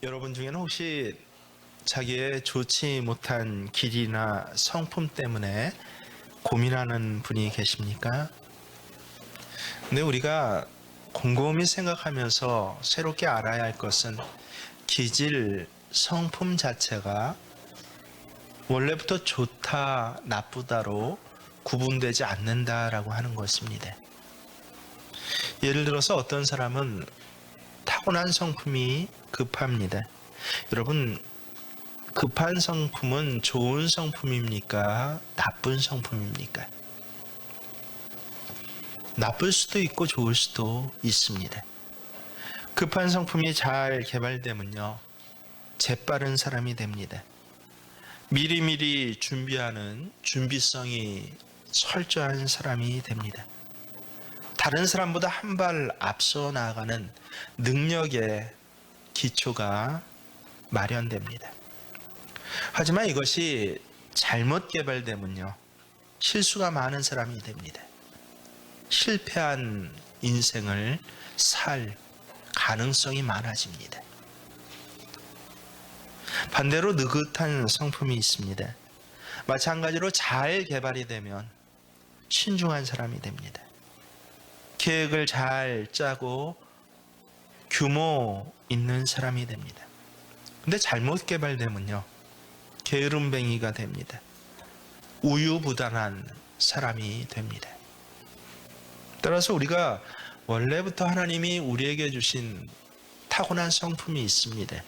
여러분 중에는 혹시 자기의 좋지 못한 길이나 성품 때문에 고민하는 분이 계십니까? 근데 우리가 곰곰이 생각하면서 새롭게 알아야 할 것은 기질, 성품 자체가 원래부터 좋다, 나쁘다로 구분되지 않는다라고 하는 것입니다. 예를 들어서 어떤 사람은 타고난 성품이 급합니다. 여러분, 급한 성품은 좋은 성품입니까? 나쁜 성품입니까? 나쁠 수도 있고 좋을 수도 있습니다. 급한 성품이 잘 개발되면요, 재빠른 사람이 됩니다. 미리미리 준비하는 준비성이 철저한 사람이 됩니다. 다른 사람보다 한 발 앞서 나아가는 능력의 기초가 마련됩니다. 하지만 이것이 잘못 개발되면요, 실수가 많은 사람이 됩니다. 실패한 인생을 살 가능성이 많아집니다. 반대로 느긋한 성품이 있습니다. 마찬가지로 잘 개발이 되면 신중한 사람이 됩니다. 계획을 잘 짜고 규모 있는 사람이 됩니다. 근데 잘못 개발되면요, 게으름뱅이가 됩니다. 우유부단한 사람이 됩니다. 따라서 우리가 원래부터 하나님이 우리에게 주신 타고난 성품이 있습니다.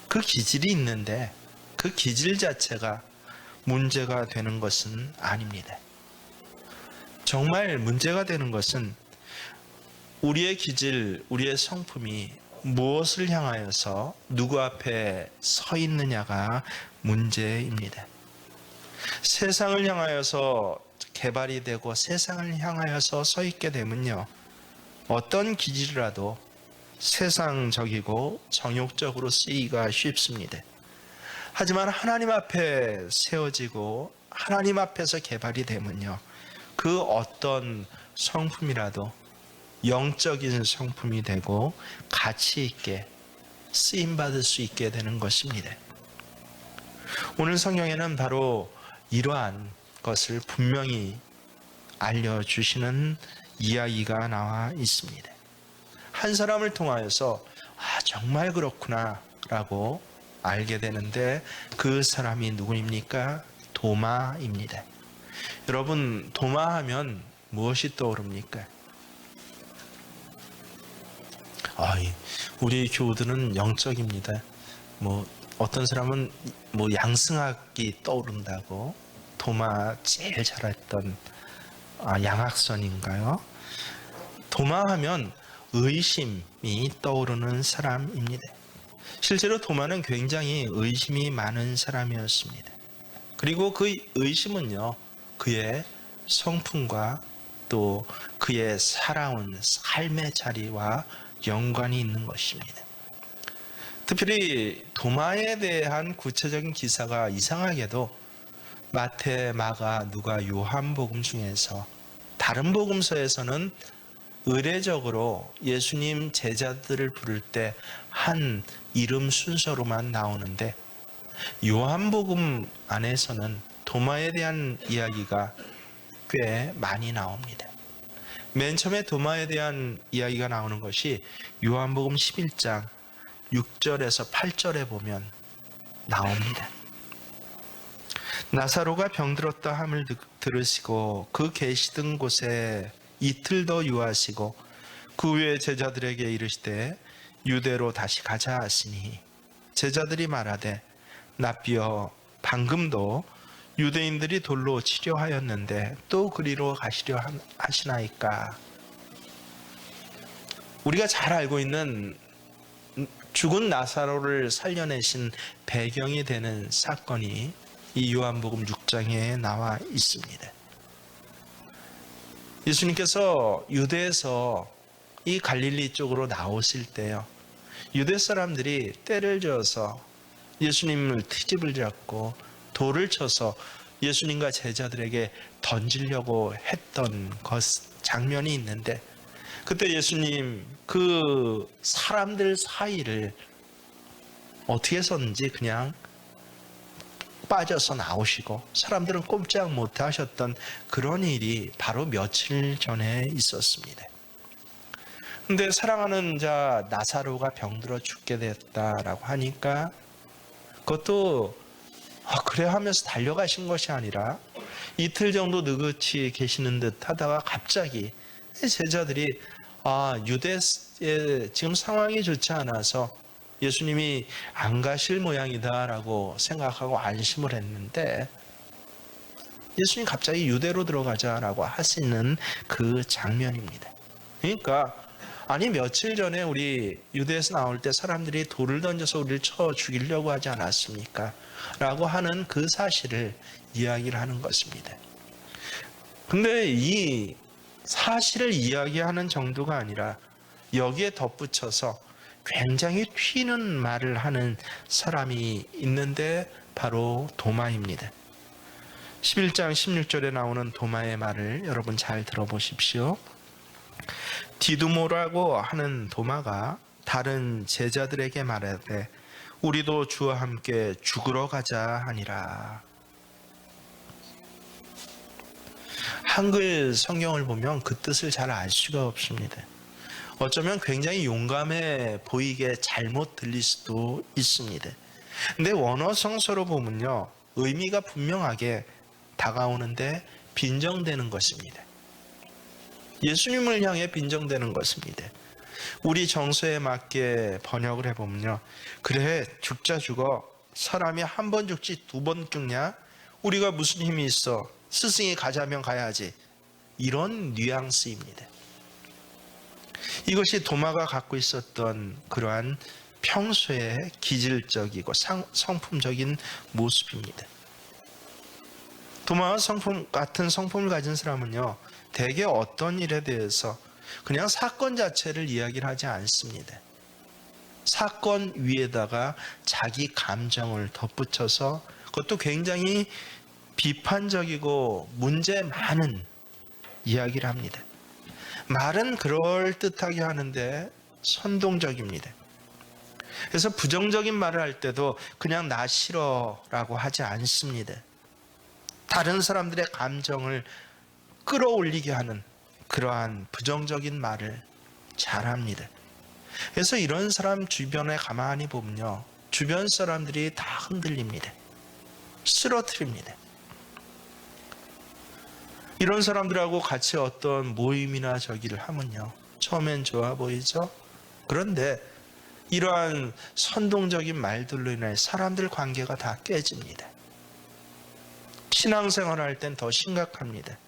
그 기질이 있는데 그 기질 자체가 문제가 되는 것은 아닙니다. 정말 문제가 되는 것은 우리의 기질, 우리의 성품이 무엇을 향하여서 누구 앞에 서 있느냐가 문제입니다. 세상을 향하여서 개발이 되고 세상을 향하여서 서 있게 되면요, 어떤 기질이라도 세상적이고 정욕적으로 쓰이기가 쉽습니다. 하지만 하나님 앞에 세워지고 하나님 앞에서 개발이 되면요, 그 어떤 성품이라도 영적인 성품이 되고 가치 있게 쓰임받을 수 있게 되는 것입니다. 오늘 성경에는 바로 이러한 것을 분명히 알려주시는 이야기가 나와 있습니다. 한 사람을 통하여서 정말 그렇구나 라고 알게 되는데, 그 사람이 누구입니까? 도마입니다. 여러분, 도마하면 무엇이 떠오릅니까? 우리 교우들은 영적입니다. 어떤 사람은 양승학이 떠오른다고. 도마 제일 잘했던 양학선인가요? 도마하면 의심이 떠오르는 사람입니다. 실제로 도마는 굉장히 의심이 많은 사람이었습니다. 그리고 그 의심은요, 그의 성품과 또 그의 살아온 삶의 자리와 연관이 있는 것입니다. 특별히 도마에 대한 구체적인 기사가 이상하게도 마태, 마가, 누가, 요한복음 중에서, 다른 복음서에서는 의례적으로 예수님 제자들을 부를 때 한 이름 순서로만 나오는데, 요한복음 안에서는 도마에 대한 이야기가 꽤 많이 나옵니다. 맨 처음에 도마에 대한 이야기가 나오는 것이 요한복음 11장 6절에서 8절에 보면 나옵니다. 나사로가 병들었다 함을 들으시고 그 계시던 곳에 이틀 더 유하시고 그 후에 제자들에게 이르시되 유대로 다시 가자 하시니, 제자들이 말하되 납비여, 방금도 유대인들이 돌로 치려하였는데 또 그리로 가시려 하시나이까. 우리가 잘 알고 있는 죽은 나사로를 살려내신 배경이 되는 사건이 이 요한복음 6장에 나와 있습니다. 예수님께서 유대에서 이 갈릴리 쪽으로 나오실 때요, 유대 사람들이 때를 지어서 예수님을 트집을 잡고 돌을 쳐서 예수님과 제자들에게 던지려고 했던 장면이 있는데, 그때 예수님 그 사람들 사이를 어떻게 해서든지 그냥 빠져서 나오시고 사람들은 꼼짝 못 하셨던 그런 일이 바로 며칠 전에 있었습니다. 근데 사랑하는 자 나사로가 병들어 죽게 됐다라고 하니까 그것도 그래 하면서 달려가신 것이 아니라 이틀 정도 느긋이 계시는 듯 하다가 갑자기 제자들이 유대에 지금 상황이 좋지 않아서 예수님이 안 가실 모양이다라고 생각하고 안심을 했는데 예수님 갑자기 유대로 들어가자라고 하시는 그 장면입니다. 그러니까 아니 며칠 전에 우리 유대에서 나올 때 사람들이 돌을 던져서 우리를 쳐 죽이려고 하지 않았습니까? 라고 하는 그 사실을 이야기를 하는 것입니다. 근데 이 사실을 이야기하는 정도가 아니라 여기에 덧붙여서 굉장히 튀는 말을 하는 사람이 있는데 바로 도마입니다. 11장 16절에 나오는 도마의 말을 여러분 잘 들어보십시오. 디두모라고 하는 도마가 다른 제자들에게 말하되 우리도 주와 함께 죽으러 가자 하니라. 한글 성경을 보면 그 뜻을 잘 알 수가 없습니다. 어쩌면 굉장히 용감해 보이게 잘못 들릴 수도 있습니다. 근데 원어 성서로 보면요, 의미가 분명하게 다가오는데 빈정되는 것입니다. 예수님을 향해 빈정되는 것입니다. 우리 정서에 맞게 번역을 해보면요, 그래 죽자 죽어, 사람이 한 번 죽지 두 번 죽냐? 우리가 무슨 힘이 있어? 스승이 가자면 가야지. 이런 뉘앙스입니다. 이것이 도마가 갖고 있었던 그러한 평소의 기질적이고 성품적인 모습입니다. 도마와 같은 성품을 가진 사람은요, 대개 어떤 일에 대해서 그냥 사건 자체를 이야기를 하지 않습니다. 사건 위에다가 자기 감정을 덧붙여서 그것도 굉장히 비판적이고 문제 많은 이야기를 합니다. 말은 그럴듯하게 하는데 선동적입니다. 그래서 부정적인 말을 할 때도 그냥 나 싫어라고 하지 않습니다. 다른 사람들의 감정을 끌어올리게 하는 그러한 부정적인 말을 잘합니다. 그래서 이런 사람 주변에 가만히 보면요, 주변 사람들이 다 흔들립니다. 쓰러뜨립니다. 이런 사람들하고 같이 어떤 모임이나 저기를 하면요, 처음엔 좋아 보이죠? 그런데 이러한 선동적인 말들로 인해 사람들 관계가 다 깨집니다. 신앙생활 할 땐 더 심각합니다.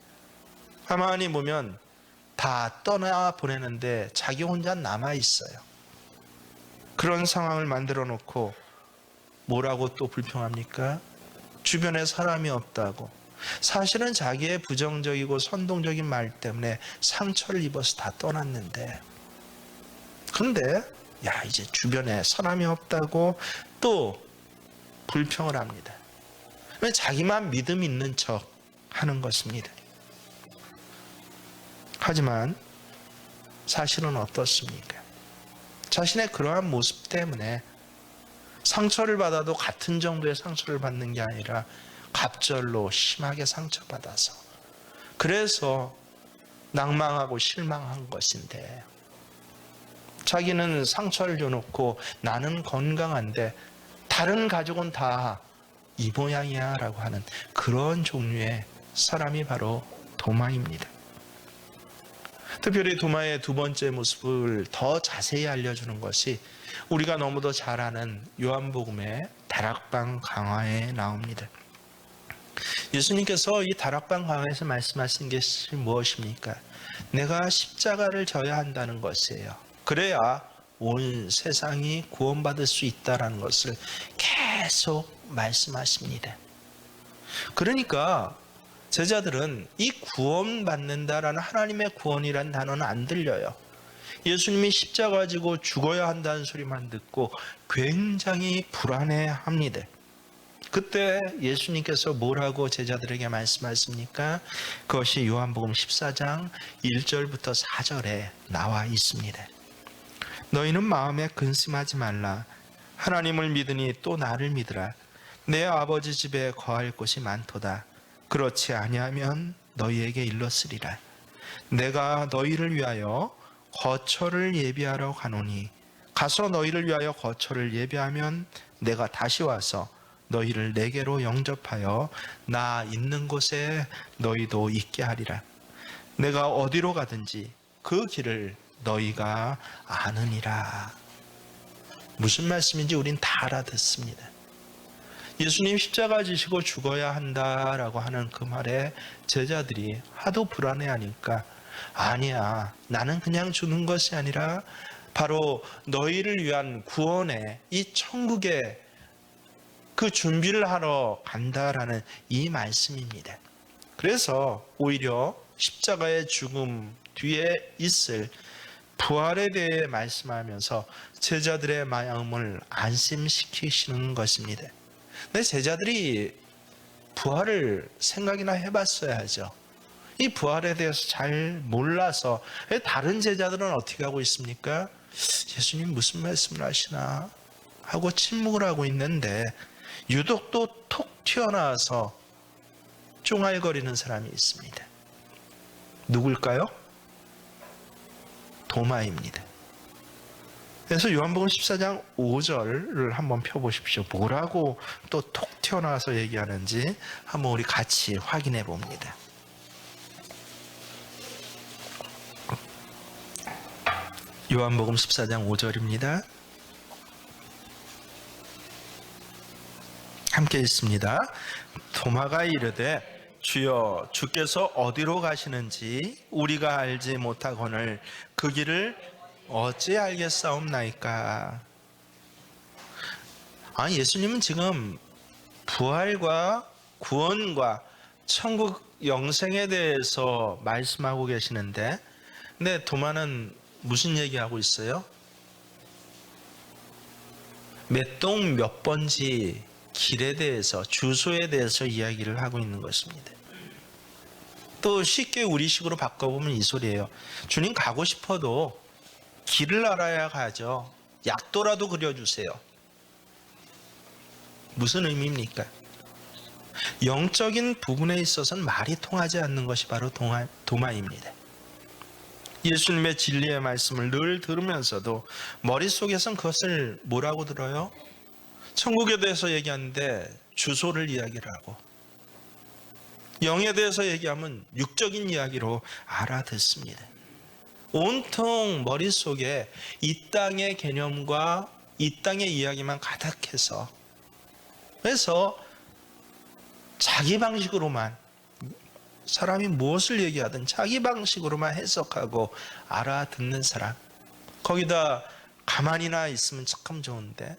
가만히 보면 다 떠나 보내는데 자기 혼자 남아 있어요. 그런 상황을 만들어 놓고 뭐라고 또 불평합니까? 주변에 사람이 없다고. 사실은 자기의 부정적이고 선동적인 말 때문에 상처를 입어서 다 떠났는데, 근데 이제 주변에 사람이 없다고 또 불평을 합니다. 왜? 자기만 믿음 있는 척 하는 것입니다. 하지만 사실은 어떻습니까? 자신의 그러한 모습 때문에 상처를 받아도 같은 정도의 상처를 받는 게 아니라 갑절로 심하게 상처받아서, 그래서 낭망하고 실망한 것인데, 자기는 상처를 줘놓고 나는 건강한데 다른 가족은 다 이 모양이야 라고 하는 그런 종류의 사람이 바로 도마입니다. 특별히 도마의 두 번째 모습을 더 자세히 알려주는 것이 우리가 너무도 잘 아는 요한복음의 다락방 강화에 나옵니다. 예수님께서 이 다락방 강화에서 말씀하신 것이 무엇입니까? 내가 십자가를 져야 한다는 것이에요. 그래야 온 세상이 구원받을 수 있다는 것을 계속 말씀하십니다. 그러니까 제자들은 이 구원받는다라는 하나님의 구원이라는 단어는 안 들려요. 예수님이 십자가 지고 죽어야 한다는 소리만 듣고 굉장히 불안해합니다. 그때 예수님께서 뭐라고 제자들에게 말씀하십니까? 그것이 요한복음 14장 1절부터 4절에 나와 있습니다. 너희는 마음에 근심하지 말라. 하나님을 믿으니 또 나를 믿으라. 내 아버지 집에 거할 곳이 많도다. 그렇지 아니하면 너희에게 일렀으리라. 내가 너희를 위하여 거처를 예비하러 가노니 가서 너희를 위하여 거처를 예비하면 내가 다시 와서 너희를 내게로 영접하여 나 있는 곳에 너희도 있게 하리라. 내가 어디로 가든지 그 길을 너희가 아느니라. 무슨 말씀인지 우린 다 알아듣습니다. 예수님 십자가 지시고 죽어야 한다라고 하는 그 말에 제자들이 하도 불안해하니까 아니야, 나는 그냥 죽는 것이 아니라 바로 너희를 위한 구원의 이 천국의 그 준비를 하러 간다라는 이 말씀입니다. 그래서 오히려 십자가의 죽음 뒤에 있을 부활에 대해 말씀하면서 제자들의 마음을 안심시키시는 것입니다. 근데 제자들이 부활을 생각이나 해봤어야죠. 이 부활에 대해서 잘 몰라서 다른 제자들은 어떻게 하고 있습니까? 예수님 무슨 말씀을 하시나 하고 침묵을 하고 있는데 유독 또 톡 튀어나와서 쫑알거리는 사람이 있습니다. 누굴까요? 도마입니다. 그래서 요한복음 14장 5절을 한번 펴보십시오. 뭐라고 또 톡 튀어나와서 얘기하는지 한번 우리 같이 확인해 봅니다. 요한복음 14장 5절입니다. 함께 읽습니다. 도마가 이르되 주여 주께서 어디로 가시는지 우리가 알지 못하거늘 그 길을 어찌 알겠사옵나이까. 예수님은 지금 부활과 구원과 천국 영생에 대해서 말씀하고 계시는데, 근데 도마는 무슨 얘기하고 있어요? 몇 동 몇 번지 길에 대해서, 주소에 대해서 이야기를 하고 있는 것입니다. 또 쉽게 우리식으로 바꿔보면 이 소리예요. 주님 가고 싶어도 길을 알아야 가죠. 약도라도 그려주세요. 무슨 의미입니까? 영적인 부분에 있어서는 말이 통하지 않는 것이 바로 도마입니다. 예수님의 진리의 말씀을 늘 들으면서도 머릿속에선 그것을 뭐라고 들어요? 천국에 대해서 얘기하는데 주소를 이야기를 하고, 영에 대해서 얘기하면 육적인 이야기로 알아듣습니다. 온통 머릿속에 이 땅의 개념과 이 땅의 이야기만 가득해서, 그래서 자기 방식으로만, 사람이 무엇을 얘기하든 자기 방식으로만 해석하고 알아듣는 사람, 거기다 가만히나 있으면 참 좋은데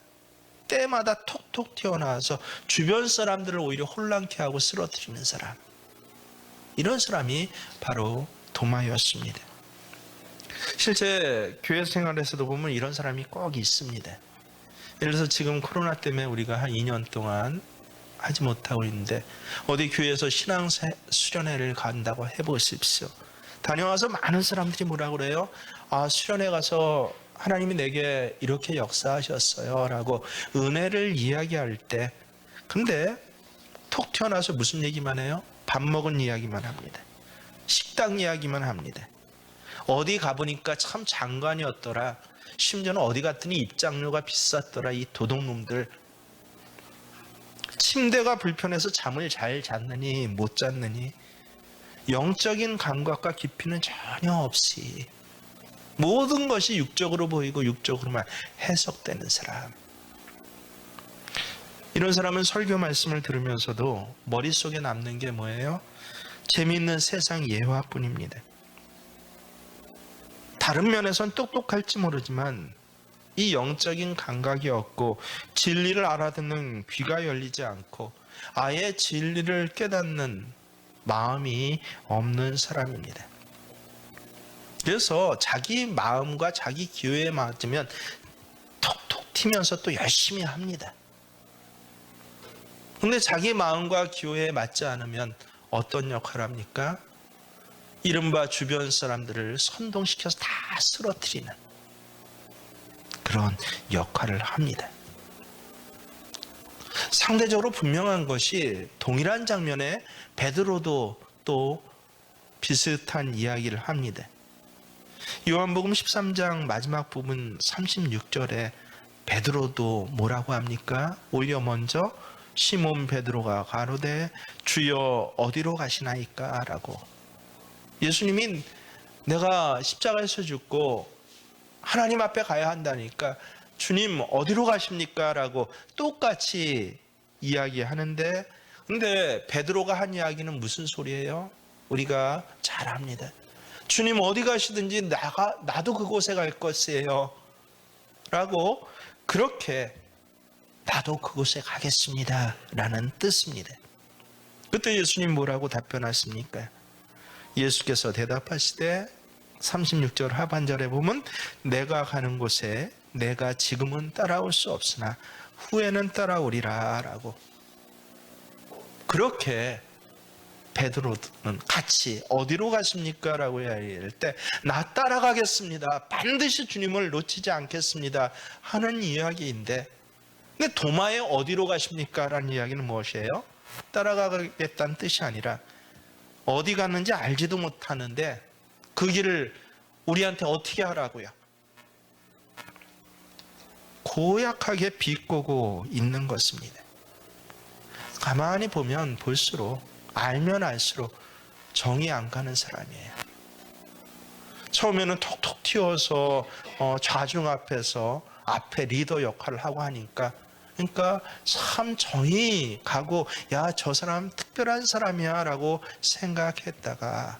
때마다 톡톡 튀어나와서 주변 사람들을 오히려 혼란케 하고 쓰러뜨리는 사람, 이런 사람이 바로 도마였습니다. 실제 교회 생활에서도 보면 이런 사람이 꼭 있습니다. 예를 들어서 지금 코로나 때문에 우리가 한 2년 동안 하지 못하고 있는데 어디 교회에서 신앙 수련회를 간다고 해보십시오. 다녀와서 많은 사람들이 뭐라고 그래요? 수련회 가서 하나님이 내게 이렇게 역사하셨어요 라고 은혜를 이야기할 때, 근데 톡 튀어나와서 무슨 얘기만 해요? 밥 먹은 이야기만 합니다. 식당 이야기만 합니다. 어디 가보니까 참 장관이었더라. 심지어는 어디 갔더니 입장료가 비쌌더라. 이 도둑놈들. 침대가 불편해서 잠을 잘 잤느니 못 잤느니 영적인 감각과 깊이는 전혀 없이 모든 것이 육적으로 보이고 육적으로만 해석되는 사람. 이런 사람은 설교 말씀을 들으면서도 머릿속에 남는 게 뭐예요? 재미있는 세상 예화뿐입니다. 다른 면에선 똑똑할지 모르지만 이 영적인 감각이 없고 진리를 알아듣는 귀가 열리지 않고 아예 진리를 깨닫는 마음이 없는 사람입니다. 그래서 자기 마음과 자기 기호에 맞으면 톡톡 튀면서 또 열심히 합니다. 근데 자기 마음과 기호에 맞지 않으면 어떤 역할을 합니까? 이른바 주변 사람들을 선동시켜서 다 쓰러뜨리는 그런 역할을 합니다. 상대적으로 분명한 것이 동일한 장면에 베드로도 또 비슷한 이야기를 합니다. 요한복음 13장 마지막 부분 36절에 베드로도 뭐라고 합니까? 오히려 먼저 시몬 베드로가 가로되 주여 어디로 가시나이까? 라고. 예수님이 내가 십자가에서 죽고 하나님 앞에 가야 한다니까 주님 어디로 가십니까? 라고 똑같이 이야기하는데, 근데 베드로가 한 이야기는 무슨 소리예요? 우리가 잘 압니다. 주님 어디 가시든지 나도 그곳에 갈 것이에요 라고, 그렇게 나도 그곳에 가겠습니다 라는 뜻입니다. 그때 예수님 뭐라고 답변하십니까? 예수께서 대답하시되 36절 하반절에 보면 내가 가는 곳에 내가 지금은 따라올 수 없으나 후에는 따라오리라 라고. 그렇게 베드로는 같이 어디로 가십니까? 라고 이야기할 때 나 따라가겠습니다, 반드시 주님을 놓치지 않겠습니다 하는 이야기인데, 근데 도마에 어디로 가십니까? 라는 이야기는 무엇이에요? 따라가겠다는 뜻이 아니라 어디 갔는지 알지도 못하는데 그 길을 우리한테 어떻게 하라고요? 고약하게 비꼬고 있는 것입니다. 가만히 보면 볼수록, 알면 알수록 정이 안 가는 사람이에요. 처음에는 톡톡 튀어서 좌중 앞에 리더 역할을 하고 하니까, 그러니까 참 정이 가고 야 저 사람 특별한 사람이야 라고 생각했다가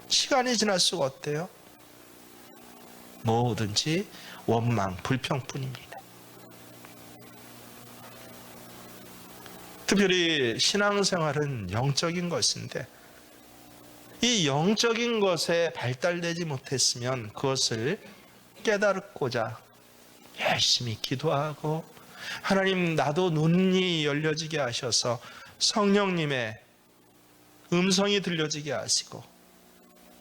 시간이 지날수록 어때요? 뭐든지 원망, 불평뿐입니다. 특별히 신앙생활은 영적인 것인데 이 영적인 것에 발달되지 못했으면 그것을 깨닫고자 열심히 기도하고, 하나님 나도 눈이 열려지게 하셔서 성령님의 음성이 들려지게 하시고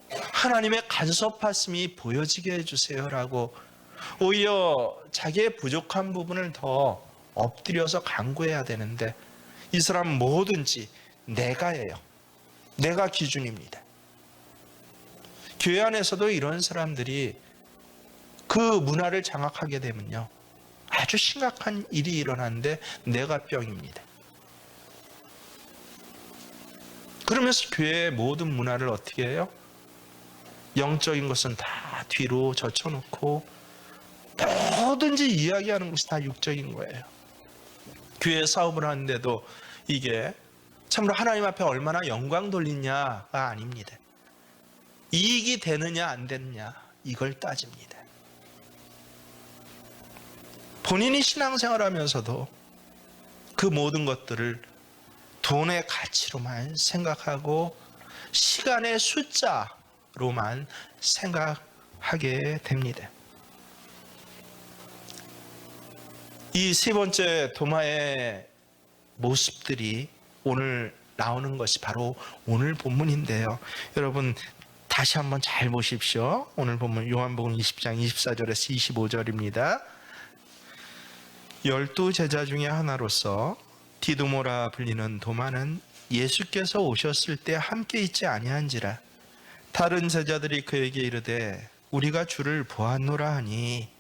하나님의 간섭하심이 보여지게 해주세요라고 오히려 자기의 부족한 부분을 더 엎드려서 간구해야 되는데, 이 사람 뭐든지 내가예요. 내가 기준입니다. 교회 안에서도 이런 사람들이 그 문화를 장악하게 되면요, 아주 심각한 일이 일어나는데 내가 뿅입니다. 그러면서 교회의 모든 문화를 어떻게 해요? 영적인 것은 다 뒤로 젖혀놓고 뭐든지 이야기하는 것이 다 육적인 거예요. 교회 사업을 하는데도 이게 참으로 하나님 앞에 얼마나 영광 돌리냐가 아닙니다. 이익이 되느냐 안 되느냐 이걸 따집니다. 본인이 신앙생활하면서도 그 모든 것들을 돈의 가치로만 생각하고 시간의 숫자로만 생각하게 됩니다. 이 세 번째 도마의 모습들이 오늘 나오는 것이 바로 오늘 본문인데요. 여러분 다시 한번 잘 보십시오. 오늘 본문 요한복음 20장 24절에서 25절입니다. 12 제자 중에 하나로서 디두모라 불리는 도마는 예수께서 오셨을 때 함께 있지 아니한지라 다른 제자들이 그에게 이르되 우리가 주를 보았노라 하니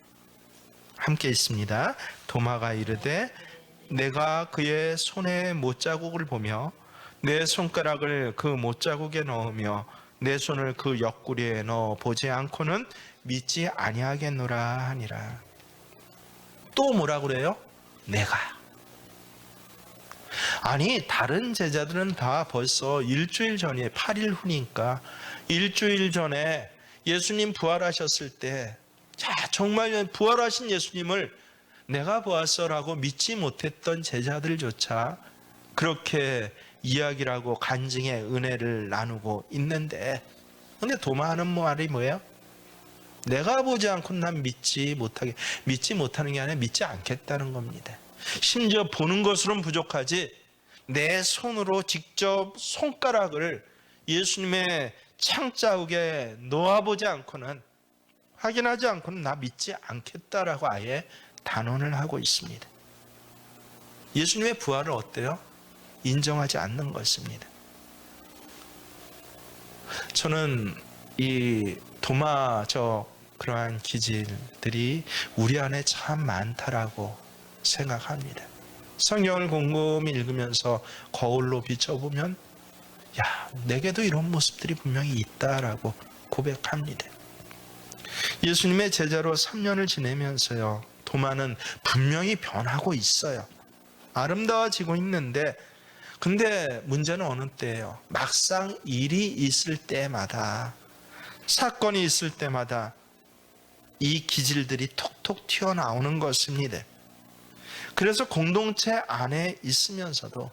함께 있습니다. 도마가 이르되 내가 그의 손에 못자국을 보며 내 손가락을 그 못자국에 넣으며 내 손을 그 옆구리에 넣어 보지 않고는 믿지 아니하겠노라 하니라. 또 뭐라 그래요? 내가. 아니 다른 제자들은 다 벌써 일주일 전에 8일 후니까 일주일 전에 예수님 부활하셨을 때 자, 정말 부활하신 예수님을 내가 보았어라고 믿지 못했던 제자들조차 그렇게 이야기를 하고 간증의 은혜를 나누고 있는데, 근데 도마하는 말이 뭐예요? 내가 보지 않고는 난 믿지 못하는 게 아니라 믿지 않겠다는 겁니다. 심지어 보는 것으로는 부족하지 내 손으로 직접 손가락을 예수님의 창자국에 놓아보지 않고는, 확인하지 않고는 나 믿지 않겠다라고 아예 단언을 하고 있습니다. 예수님의 부활을 어때요? 인정하지 않는 것입니다. 저는 이 도마적 그러한 기질들이 우리 안에 참 많다라고 생각합니다. 성경을 곰곰이 읽으면서 거울로 비춰보면 야, 내게도 이런 모습들이 분명히 있다라고 고백합니다. 예수님의 제자로 3년을 지내면서요, 도마는 분명히 변하고 있어요. 아름다워지고 있는데, 근데 문제는 어느 때예요? 막상 일이 있을 때마다, 사건이 있을 때마다 이 기질들이 톡톡 튀어나오는 것입니다. 그래서 공동체 안에 있으면서도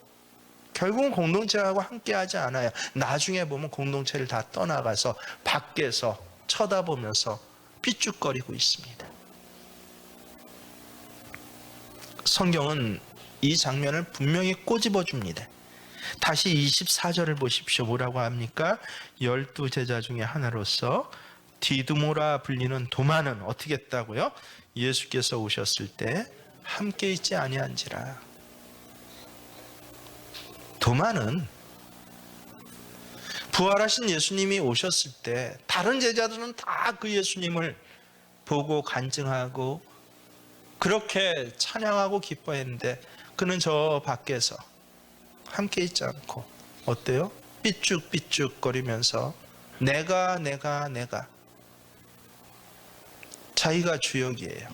결국은 공동체하고 함께하지 않아요. 나중에 보면 공동체를 다 떠나가서 밖에서 쳐다보면서 삐죽거리고 있습니다. 성경은 이 장면을 분명히 꼬집어 줍니다. 다시 24절을 보십시오. 뭐라고 합니까? 12제자 중에 하나로서 디두모라 불리는 도마는 어떻게 했다고요? 예수께서 오셨을 때 함께 있지 아니한지라. 도마는 부활하신 예수님이 오셨을 때 다른 제자들은 다 그 예수님을 보고 간증하고 그렇게 찬양하고 기뻐했는데 그는 저 밖에서 함께 있지 않고 어때요? 삐죽삐죽거리면서 내가 자기가 주역이에요.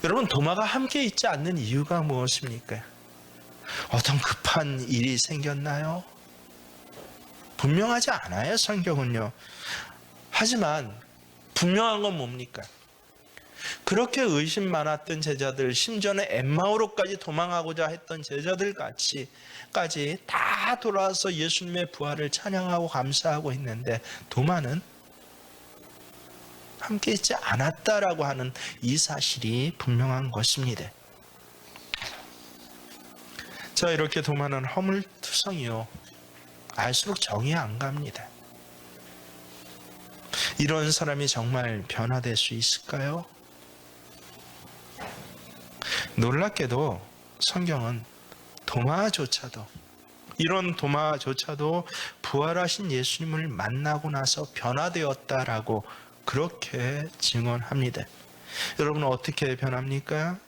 여러분, 도마가 함께 있지 않는 이유가 무엇입니까? 어떤 급한 일이 생겼나요? 분명하지 않아요, 성경은요. 하지만 분명한 건 뭡니까? 그렇게 의심 많았던 제자들, 심지어는 엠마오로까지 도망하고자 했던 제자들 까지 다 돌아와서 예수님의 부활을 찬양하고 감사하고 있는데 도마는 함께 있지 않았다라고 하는 이 사실이 분명한 것입니다. 자, 이렇게 도마는 허물투성이요. 알수록 정이 안 갑니다. 이런 사람이 정말 변화될 수 있을까요? 놀랍게도 성경은 이런 도마조차도 부활하신 예수님을 만나고 나서 변화되었다라고 그렇게 증언합니다. 여러분, 어떻게 변합니까?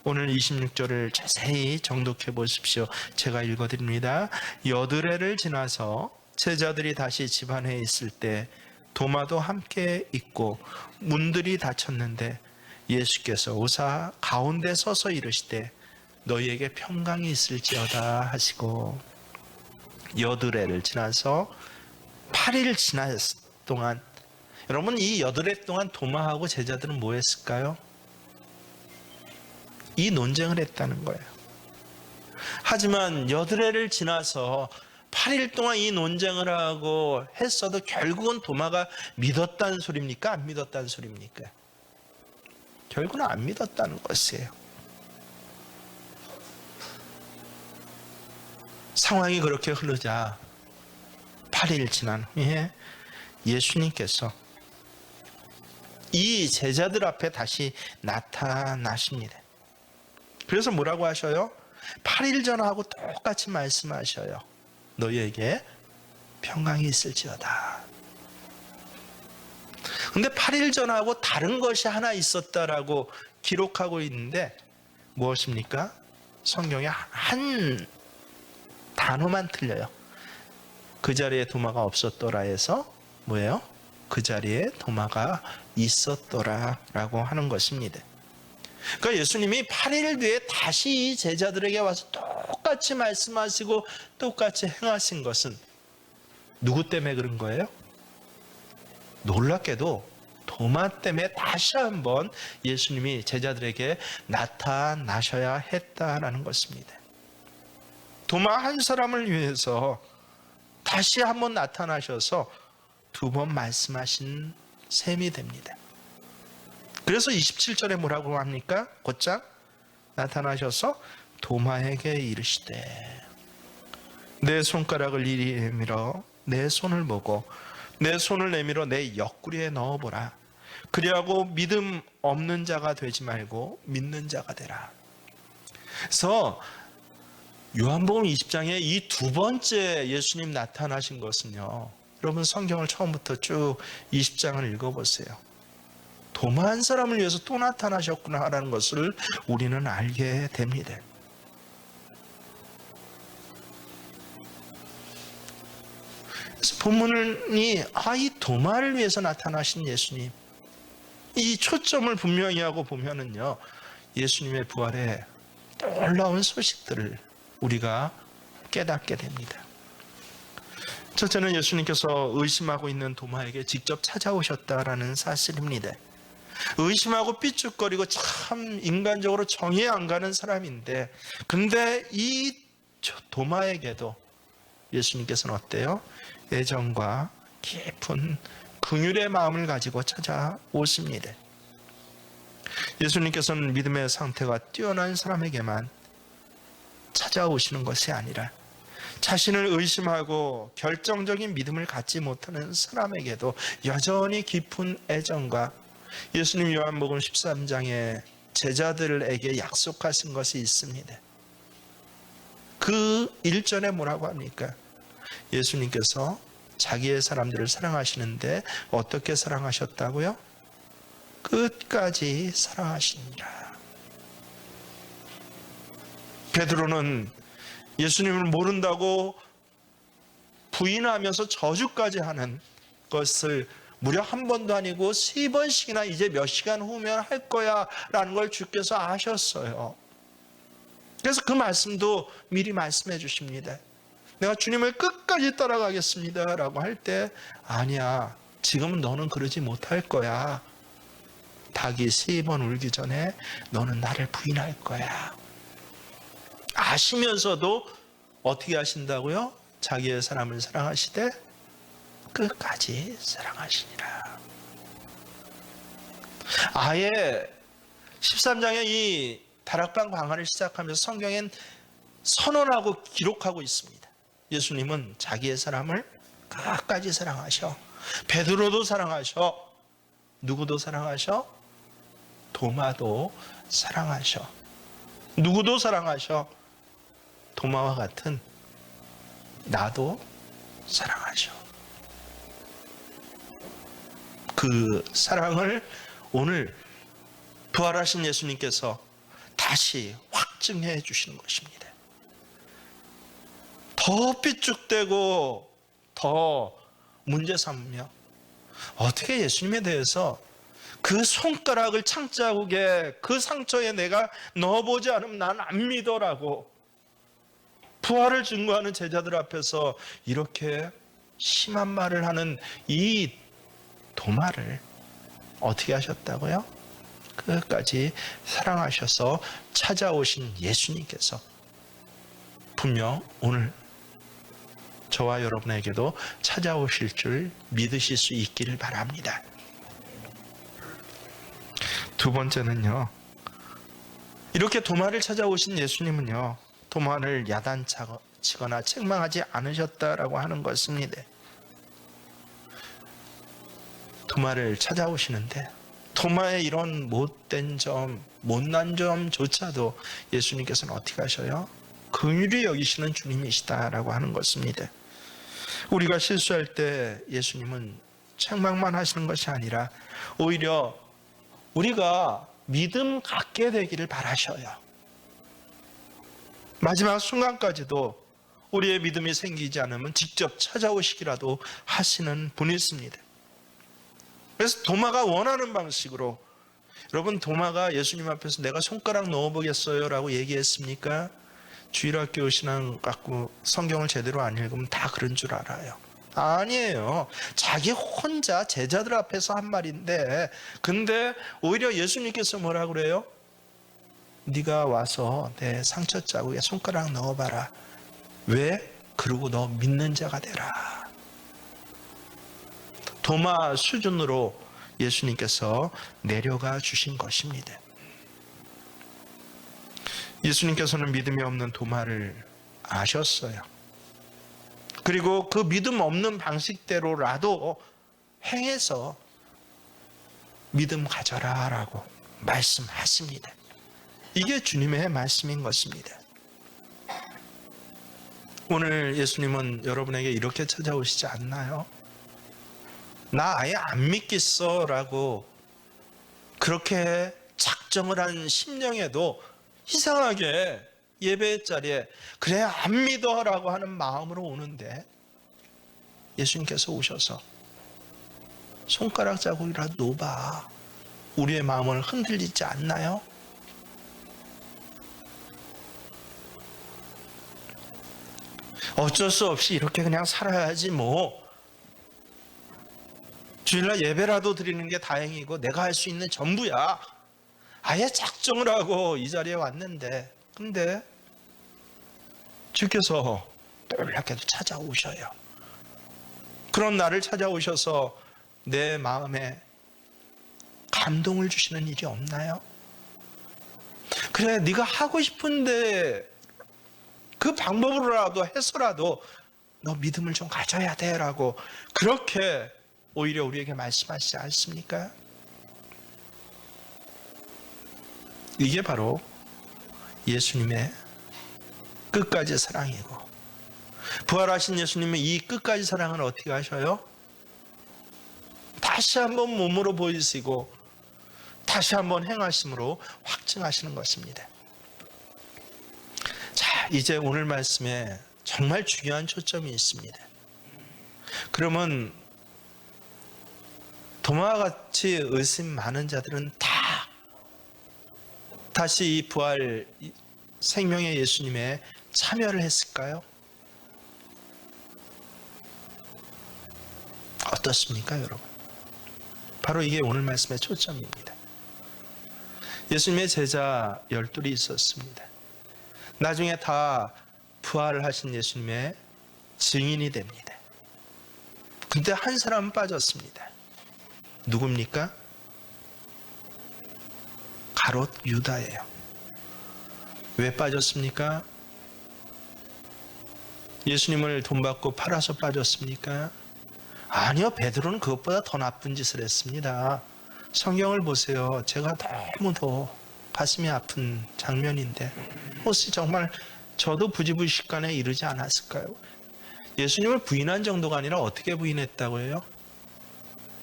오늘 26절을 자세히 정독해 보십시오. 제가 읽어드립니다. 여드레를 지나서 제자들이 다시 집 안에 있을 때 도마도 함께 있고 문들이 닫혔는데 예수께서 오사 가운데 서서 이르시되 너희에게 평강이 있을지어다 하시고, 여드레를 지나서 8일 지난 동안, 여러분, 이 여드레 동안 도마하고 제자들은 뭐 했을까요? 이 논쟁을 했다는 거예요. 하지만 여드레를 지나서 8일 동안 이 논쟁을 하고 했어도 결국은 도마가 믿었다는 소리입니까? 안 믿었다는 소리입니까? 결국은 안 믿었다는 것이에요. 상황이 그렇게 흐르자 8일 지난 후에 예수님께서 이 제자들 앞에 다시 나타나십니다. 그래서 뭐라고 하셔요? 8일 전하고 똑같이 말씀하셔요. 너희에게 평강이 있을지어다. 근데 8일 전하고 다른 것이 하나 있었다라고 기록하고 있는데 무엇입니까? 성경에 한 단어만 틀려요. 그 자리에 도마가 없었더라 해서 뭐예요? 그 자리에 도마가 있었더라 라고 하는 것입니다. 그러니까 예수님이 8일 뒤에 다시 제자들에게 와서 똑같이 말씀하시고 똑같이 행하신 것은 누구 때문에 그런 거예요? 놀랍게도 도마 때문에 다시 한번 예수님이 제자들에게 나타나셔야 했다라는 것입니다. 도마 한 사람을 위해서 다시 한번 나타나셔서 2번 말씀하신 셈이 됩니다. 그래서 27절에 뭐라고 합니까? 곧장 나타나셔서 도마에게 이르시되 내 손가락을 이리 내밀어 내 손을 보고 내 손을 내밀어 내 옆구리에 넣어보라. 그리하고 믿음 없는 자가 되지 말고 믿는 자가 되라. 그래서 요한복음 20장에 이 두 번째 예수님 나타나신 것은요, 여러분 성경을 처음부터 쭉 20장을 읽어보세요. 도마한 사람을 위해서 또 나타나셨구나라는 것을 우리는 알게 됩니다. 그래서 본문이 이 도마를 위해서 나타나신 예수님, 이 초점을 분명히 하고 보면은요, 예수님의 부활에 놀라운 소식들을 우리가 깨닫게 됩니다. 첫째는 예수님께서 의심하고 있는 도마에게 직접 찾아오셨다라는 사실입니다. 의심하고 삐죽거리고 참 인간적으로 정이 안 가는 사람인데, 근데 이 도마에게도 예수님께서는 어때요? 애정과 깊은 긍휼의 마음을 가지고 찾아오십니다. 예수님께서는 믿음의 상태가 뛰어난 사람에게만 찾아오시는 것이 아니라 자신을 의심하고 결정적인 믿음을 갖지 못하는 사람에게도 여전히 깊은 애정과, 예수님 요한복음 13장에 제자들에게 약속하신 것이 있습니다. 그 1절에 뭐라고 합니까? 예수님께서 자기의 사람들을 사랑하시는데 어떻게 사랑하셨다고요? 끝까지 사랑하시니라. 베드로는 예수님을 모른다고 부인하면서 저주까지 하는 것을 무려 한 번도 아니고 3번씩이나 이제 몇 시간 후면 할 거야 라는 걸 주께서 아셨어요. 그래서 그 말씀도 미리 말씀해 주십니다. 내가 주님을 끝까지 따라가겠습니다 라고 할 때, 아니야, 지금은 너는 그러지 못할 거야. 닭이 3번 울기 전에 너는 나를 부인할 거야. 아시면서도 어떻게 하신다고요? 자기의 사람을 사랑하시되 끝까지 사랑하시니라. 아예 13장의 이 다락방 광화를 시작하면서 성경엔 선언하고 기록하고 있습니다. 예수님은 자기의 사람을 끝까지 사랑하셔. 베드로도 사랑하셔. 누구도 사랑하셔? 도마도 사랑하셔. 누구도 사랑하셔? 도마와 같은 나도 사랑하셔. 그 사랑을 오늘 부활하신 예수님께서 다시 확증해 주시는 것입니다. 더 삐죽대고 더 문제 삼으며, 어떻게 예수님에 대해서 그 손가락을 창자국에 그 상처에 내가 넣어보지 않으면 난 안 믿어라고 부활을 증거하는 제자들 앞에서 이렇게 심한 말을 하는 이 도마를 어떻게 하셨다고요? 끝까지 사랑하셔서 찾아오신 예수님께서 분명 오늘 저와 여러분에게도 찾아오실 줄 믿으실 수 있기를 바랍니다. 두 번째는요, 이렇게 도마를 찾아오신 예수님은요, 도마를 야단치거나 책망하지 않으셨다라고 하는 것입니다. 도마를 찾아오시는데 도마의 이런 못된 점, 못난 점조차도 예수님께서는 어떻게 하셔요? 긍휼히 여기시는 주님이시다라고 하는 것입니다. 우리가 실수할 때 예수님은 책망만 하시는 것이 아니라 오히려 우리가 믿음 갖게 되기를 바라셔요. 마지막 순간까지도 우리의 믿음이 생기지 않으면 직접 찾아오시기라도 하시는 분이십니다. 그래서 도마가 원하는 방식으로, 여러분 도마가 예수님 앞에서 내가 손가락 넣어보겠어요 라고 얘기했습니까? 주일학교 신앙 갖고 성경을 제대로 안 읽으면 다 그런 줄 알아요. 아니에요. 자기 혼자 제자들 앞에서 한 말인데, 근데 오히려 예수님께서 뭐라 그래요? 네가 와서 내 상처 자국에 손가락 넣어봐라. 왜? 그러고 너 믿는 자가 되라. 도마 수준으로 예수님께서 내려가 주신 것입니다. 예수님께서는 믿음이 없는 도마를 아셨어요. 그리고 그 믿음 없는 방식대로라도 행해서 믿음 가져라 라고 말씀하십니다. 이게 주님의 말씀인 것입니다. 오늘 예수님은 여러분에게 이렇게 찾아오시지 않나요? 나 아예 안 믿겠어 라고 그렇게 작정을 한 심령에도 이상하게 예배 자리에 그래 안 믿어 라고 하는 마음으로 오는데 예수님께서 오셔서 손가락 자국이라도 놓아봐. 우리의 마음을 흔들리지 않나요? 어쩔 수 없이 이렇게 그냥 살아야지 뭐. 주일날 예배라도 드리는 게 다행이고 내가 할 수 있는 전부야. 아예 작정을 하고 이 자리에 왔는데 근데 주께서 놀랍게도 찾아오셔요. 그런 나를 찾아오셔서 내 마음에 감동을 주시는 일이 없나요? 그래 네가 하고 싶은데 그 방법으로라도 해서라도 너 믿음을 좀 가져야 돼 라고 그렇게 오히려 우리에게 말씀하시지 않습니까? 이게 바로 예수님의 끝까지 사랑이고 부활하신 예수님의 이 끝까지 사랑을 어떻게 하셔요? 다시 한번 몸으로 보이시고 다시 한번 행하심으로 확증하시는 것입니다. 자, 이제 오늘 말씀에 정말 중요한 초점이 있습니다. 그러면 도마와 같이 의심 많은 자들은 다 다시 이 부활 생명의 예수님에 참여를 했을까요? 어떻습니까, 여러분? 바로 이게 오늘 말씀의 초점입니다. 예수님의 제자 12이 있었습니다. 나중에 다 부활을 하신 예수님의 증인이 됩니다. 근데 한 사람은 빠졌습니다. 누굽니까? 가롯 유다예요. 왜 빠졌습니까? 예수님을 돈 받고 팔아서 빠졌습니까? 아니요, 베드로는 그것보다 더 나쁜 짓을 했습니다. 성경을 보세요. 제가 너무도 가슴이 아픈 장면인데 혹시 정말 저도 부지불식간에 이르지 않았을까요? 예수님을 부인한 정도가 아니라 어떻게 부인했다고 해요?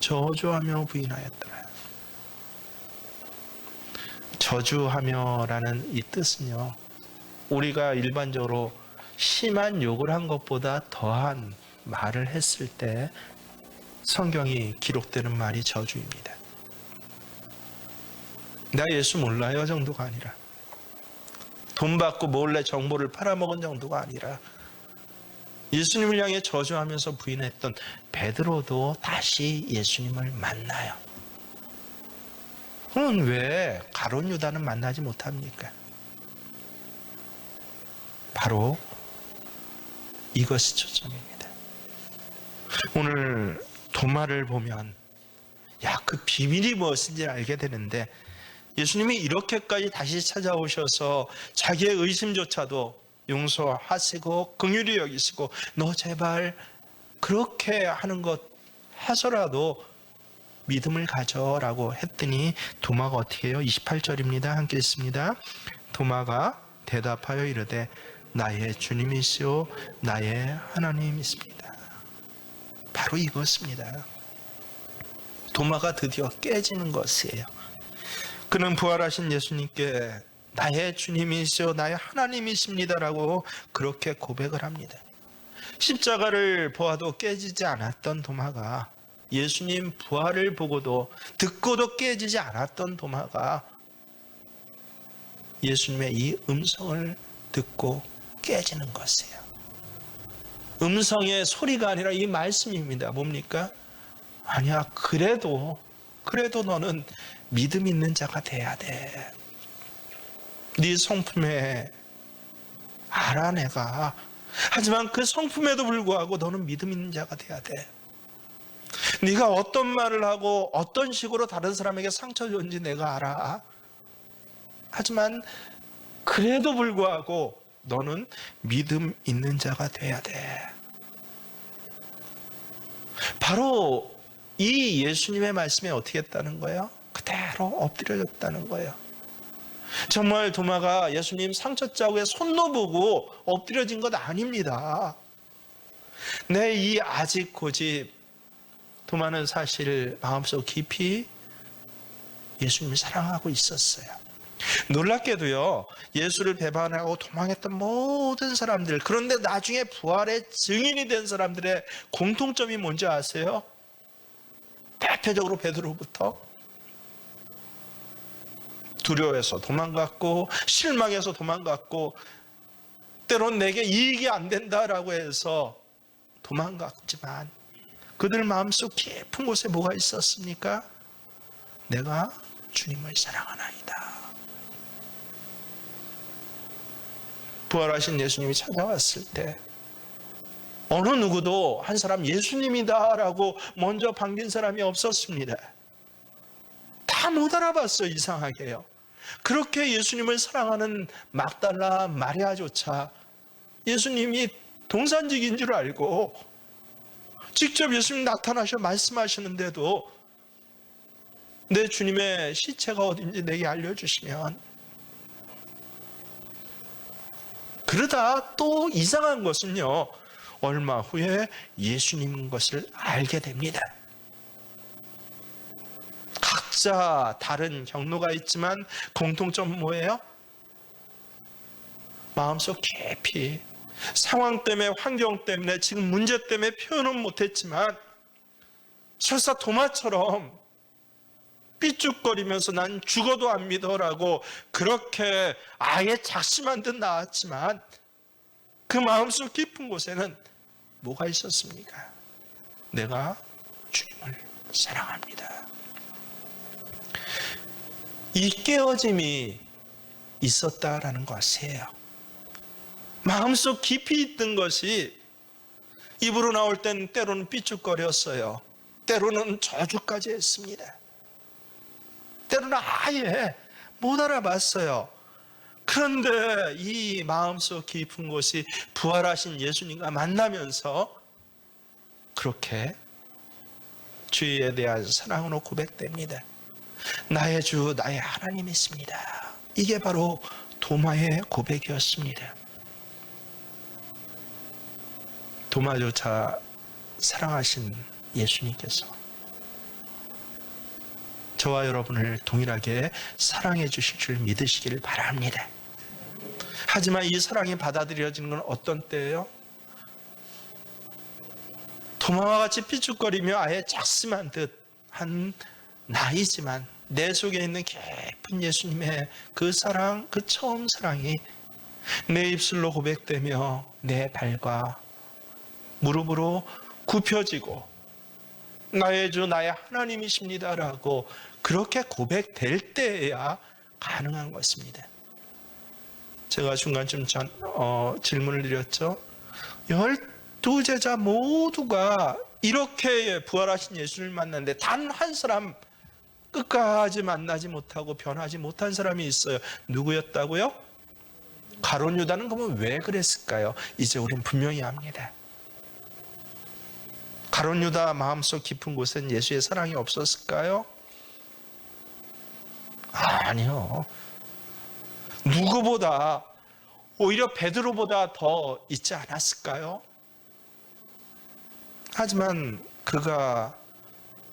저주하며 부인하였더라. 저주하며라는 이 뜻은요, 우리가 일반적으로 심한 욕을 한 것보다 더한 말을 했을 때 성경이 기록되는 말이 저주입니다. 나 예수 몰라요 정도가 아니라, 돈 받고 몰래 정보를 팔아먹은 정도가 아니라 예수님을 향해 저주하면서 부인했던 베드로도 다시 예수님을 만나요. 그럼 왜 가룟 유다는 만나지 못합니까? 바로 이것이 초점입니다. 오늘 도마를 보면 그 비밀이 무엇인지 알게 되는데, 예수님이 이렇게까지 다시 찾아오셔서 자기의 의심조차도 용서하시고 긍휼히 여기시고 너 제발 그렇게 하는 것 해서라도 믿음을 가져라고 했더니 도마가 어떻게 해요? 28절입니다. 함께 읽습니다. 도마가 대답하여 이르되 나의 주님이시오 나의 하나님이십니다. 바로 이것입니다. 도마가 드디어 깨지는 것이에요. 그는 부활하신 예수님께 나의 주님이시오 나의 하나님이십니다라고 그렇게 고백을 합니다. 십자가를 보아도 깨지지 않았던 도마가, 예수님 부활을 보고도 듣고도 깨지지 않았던 도마가 예수님의 이 음성을 듣고 깨지는 것이에요. 음성의 소리가 아니라 이 말씀입니다. 뭡니까? 아니야, 그래도 너는 믿음 있는 자가 돼야 돼. 네 성품에 알아 내가. 하지만 그 성품에도 불구하고 너는 믿음 있는 자가 돼야 돼. 네가 어떤 말을 하고 어떤 식으로 다른 사람에게 상처 줬는지 내가 알아. 하지만 그래도 불구하고 너는 믿음 있는 자가 돼야 돼. 바로 이 예수님의 말씀에 어떻게 했다는 거예요? 그대로 엎드려졌다는 거예요. 정말 도마가 예수님 상처 자국에 손 놓보고 엎드려진 것 아닙니다. 내 이 아직 고집, 도마는 사실 마음속 깊이 예수님을 사랑하고 있었어요. 놀랍게도요, 예수를 배반하고 도망했던 모든 사람들, 그런데 나중에 부활의 증인이 된 사람들의 공통점이 뭔지 아세요? 대표적으로 베드로부터 두려워해서 도망갔고, 실망해서 도망갔고, 때론 내게 이익이 안 된다라고 해서 도망갔지만 그들 마음속 깊은 곳에 뭐가 있었습니까? 내가 주님을 사랑하나이다. 부활하신 예수님이 찾아왔을 때 어느 누구도 한 사람 예수님이다라고 먼저 반긴 사람이 없었습니다. 다 못 알아봤어요. 이상하게요. 그렇게 예수님을 사랑하는 막달라 마리아조차 예수님이 동산직인 줄 알고 직접 예수님 나타나셔 말씀하시는데도 내 주님의 시체가 어딘지 내게 알려주시면, 그러다 또 이상한 것은요, 얼마 후에 예수님인 것을 알게 됩니다. 각자 다른 경로가 있지만 공통점은 뭐예요? 마음속 깊이 상황 때문에, 환경 때문에, 지금 문제 때문에 표현은 못했지만 설사 도마처럼 삐죽거리면서 난 죽어도 안 믿어라고 그렇게 아예 작심한 듯 나왔지만 그 마음속 깊은 곳에는 뭐가 있었습니까? 내가 주님을 사랑합니다. 이 깨어짐이 있었다라는 것이에요. 마음속 깊이 있던 것이 입으로 나올 땐 때로는 삐죽거렸어요. 때로는 저주까지 했습니다. 때로는 아예 못 알아봤어요. 그런데 이 마음속 깊은 곳이 부활하신 예수님과 만나면서 그렇게 주에 대한 사랑으로 고백됩니다. 나의 주, 나의 하나님이십니다. 이게 바로 도마의 고백이었습니다. 도마조차 사랑하신 예수님께서 저와 여러분을 동일하게 사랑해 주실 줄 믿으시기를 바랍니다. 하지만 이 사랑이 받아들여지는 건 어떤 때예요? 도마와 같이 삐죽거리며 아예 작심한 듯한 나이지만 내 속에 있는 깊은 예수님의 그 사랑, 그 처음 사랑이 내 입술로 고백되며 내 발과 무릎으로 굽혀지고 나의 주, 나의 하나님이십니다라고 그렇게 고백될 때에야 가능한 것입니다. 제가 중간쯤 질문을 드렸죠. 12제자 모두가 이렇게 부활하신 예수를 만났는데 단 한 사람 끝까지 만나지 못하고 변하지 못한 사람이 있어요. 누구였다고요? 가룟 유다는 그러면 왜 그랬을까요? 이제 우린 분명히 압니다. 가룟 유다 마음속 깊은 곳엔 예수의 사랑이 없었을까요? 아니요. 누구보다, 오히려 베드로보다 더 있지 않았을까요? 하지만 그가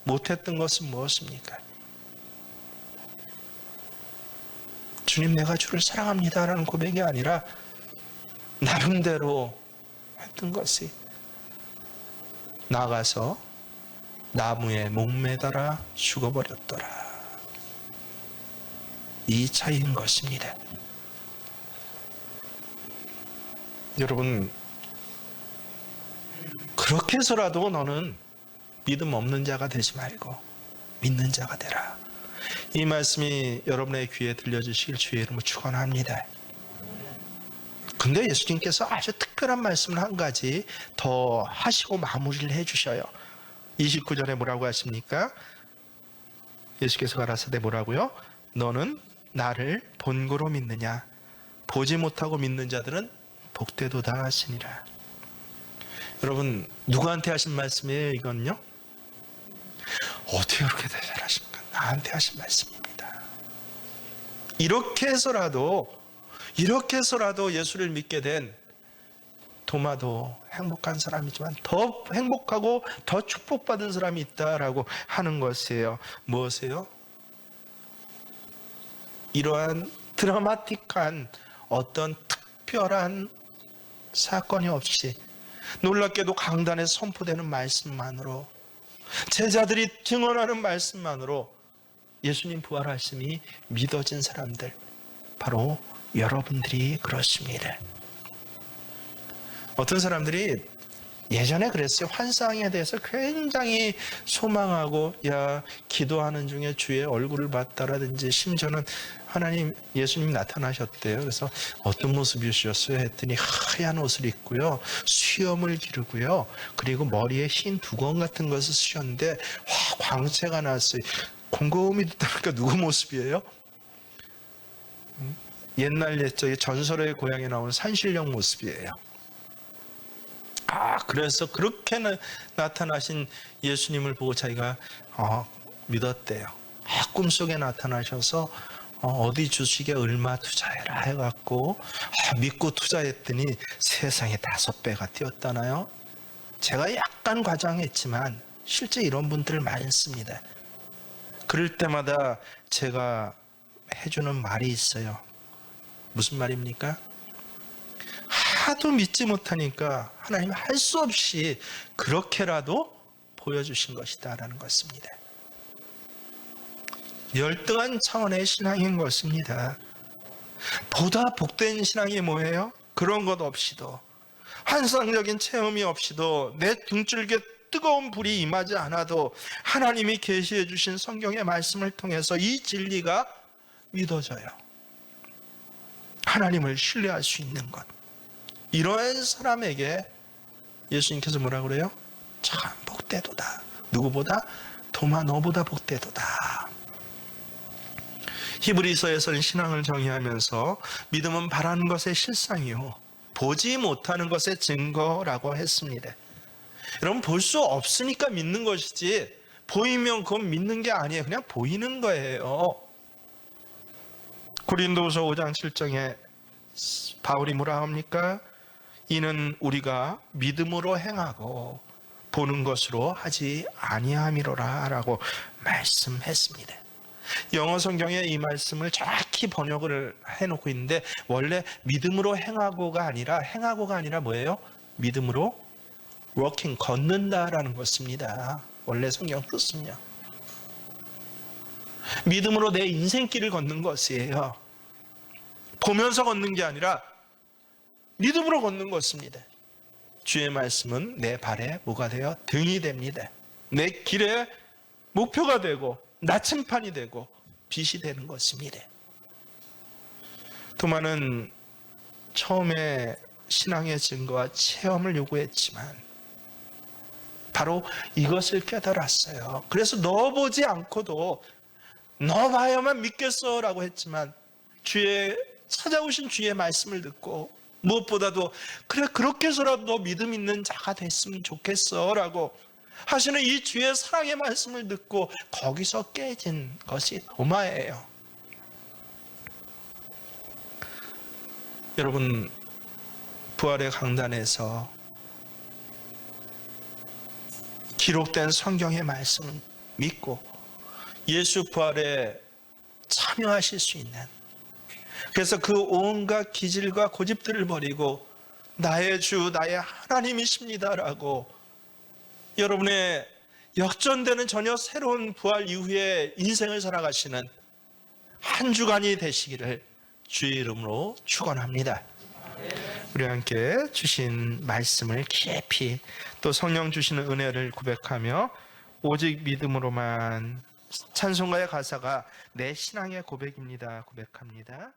못했던 것은 무엇입니까? 주님, 내가 주를 사랑합니다라는 고백이 아니라 나름대로 했던 것이 나가서 나무에 목매달아 죽어버렸더라. 이 차이인 것입니다. 여러분, 그렇게 해서라도 너는 믿음 없는 자가 되지 말고 믿는 자가 되라. 이 말씀이 여러분의 귀에 들려주시길 주의 이름으로 축원합니다. 근데 예수님께서 아주 특별한 말씀을 한 가지 더 하시고 마무리를 해주셔요. 29절에 뭐라고 하십니까? 예수께서 가라사대 뭐라고요? 너는 나를 본고로 믿느냐? 보지 못하고 믿는 자들은 복되도다 하시니라. 여러분, 누구한테 하신 말씀이에요, 이건요? 어떻게 그렇게 잘하십니까? 나한테 하신 말씀입니다. 이렇게 해서라도 예수를 믿게 된 도마도 행복한 사람이지만 더 행복하고 더 축복받은 사람이 있다라고 하는 것이에요. 무엇이에요? 이러한 드라마틱한 어떤 특별한 사건이 없이 놀랍게도 강단에 선포되는 말씀만으로, 제자들이 증언하는 말씀만으로 예수님 부활하심이 믿어진 사람들, 바로 여러분들이 그렇습니다. 어떤 사람들이 예전에 그랬어요. 환상에 대해서 굉장히 소망하고, 기도하는 중에 주의 얼굴을 봤다라든지, 심지어는 예수님이 나타나셨대요. 그래서 어떤 모습이셨어요? 했더니 하얀 옷을 입고요, 수염을 기르고요, 그리고 머리에 흰 두건 같은 것을 쓰셨는데 광채가 났어요. 곰곰이 듣다니까 누구 모습이에요? 옛날 옛적의 전설의 고향에 나오는 산신령 모습이에요. 그래서 그렇게 나타나신 예수님을 보고 자기가 믿었대요. 꿈속에 나타나셔서 어디 주식에 얼마 투자해라 해갖고 믿고 투자했더니 세상에 5배가 뛰었다나요? 제가 약간 과장했지만 실제 이런 분들 많습니다. 그럴 때마다 제가 해주는 말이 있어요. 무슨 말입니까? 하도 믿지 못하니까 하나님이 할 수 없이 그렇게라도 보여주신 것이다라는 것입니다. 열등한 차원의 신앙인 것입니다. 보다 복된 신앙이 뭐예요? 그런 것 없이도, 환상적인 체험이 없이도, 내 등줄기에 뜨거운 불이 임하지 않아도 하나님이 계시해 주신 성경의 말씀을 통해서 이 진리가 믿어져요. 하나님을 신뢰할 수 있는 것. 이러한 사람에게 예수님께서 뭐라고 그래요? 참 복되도다. 누구보다? 도마 너보다 복되도다. 히브리서에서는 신앙을 정의하면서 믿음은 바라는 것의 실상이요, 보지 못하는 것의 증거라고 했습니다. 여러분, 볼 수 없으니까 믿는 것이지, 보이면 그건 믿는 게 아니에요. 그냥 보이는 거예요. 고린도후서 5장 7장에 바울이 뭐라 합니까? 이는 우리가 믿음으로 행하고 보는 것으로 하지 아니함이로라 라고 말씀했습니다. 영어 성경에 이 말씀을 정확히 번역을 해놓고 있는데, 원래 믿음으로 행하고가 아니라 뭐예요? 믿음으로 walking, 걷는다라는 것입니다. 원래 성경 뜻은요. 믿음으로 내 인생길을 걷는 것이에요. 보면서 걷는 게 아니라 믿음으로 걷는 것입니다. 주의 말씀은 내 발에 뭐가 되어? 등이 됩니다. 내 길에 목표가 되고 나침판이 되고 빛이 되는 것입니다. 도마는 처음에 신앙의 증거와 체험을 요구했지만 바로 이것을 깨달았어요. 그래서 넣어보지 않고도 넣어봐야만 믿겠어 라고 했지만, 찾아오신 주의 말씀을 듣고 무엇보다도 그래, 그렇게 해서라도 너 믿음 있는 자가 됐으면 좋겠어 라고 하시는 이 주의 사랑의 말씀을 듣고 거기서 깨진 것이 도마예요. 여러분, 부활의 강단에서 기록된 성경의 말씀을 믿고 예수 부활에 참여하실 수 있는, 그래서 그 온갖 기질과 고집들을 버리고 나의 주, 나의 하나님이십니다라고 여러분의 역전되는 전혀 새로운 부활 이후의 인생을 살아가시는 한 주간이 되시기를 주의 이름으로 축원합니다. 우리 함께 주신 말씀을 깊이, 또 성령 주시는 은혜를 고백하며 오직 믿음으로만, 찬송가의 가사가 내 신앙의 고백입니다 고백합니다.